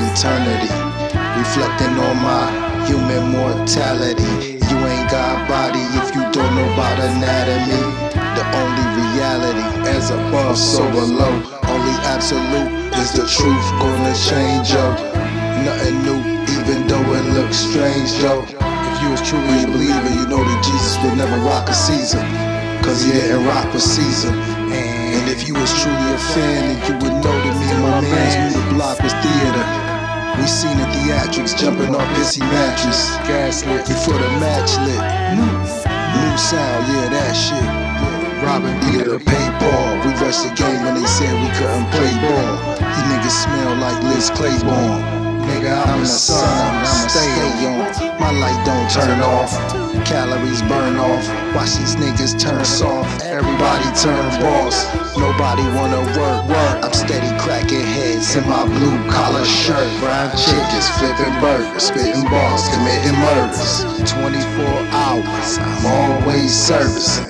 eternity, reflecting on my human mortality. You ain't got body if you don't know about anatomy. The only reality, as above, so below. Only absolute is the truth, gonna change, yo. Nothing new, even though it looks strange, yo. If you was truly a believer, you know that Jesus would never rock a Caesar, cause he didn't rock with Caesar. And if you was truly a fan, then you would know that me and my mans knew the block was theater. We seen the theatrics jumping off pissy mattress, gaslit before the match lit. New sound, yeah, that shit. Robin needed a pay ball. We rushed the game when they said we couldn't play ball. You niggas smell like Liz Claiborne. Nigga, I'm the sun, I'ma stay on. My light don't turn off, calories burn off. Watch these niggas turn soft, everybody turn boss. Nobody wanna work. I'm steady cracking heads in my blue collar shirt. Brown chickens, flipping burgers, spitting bars, committing murders. 24 hours, I'm always servicing.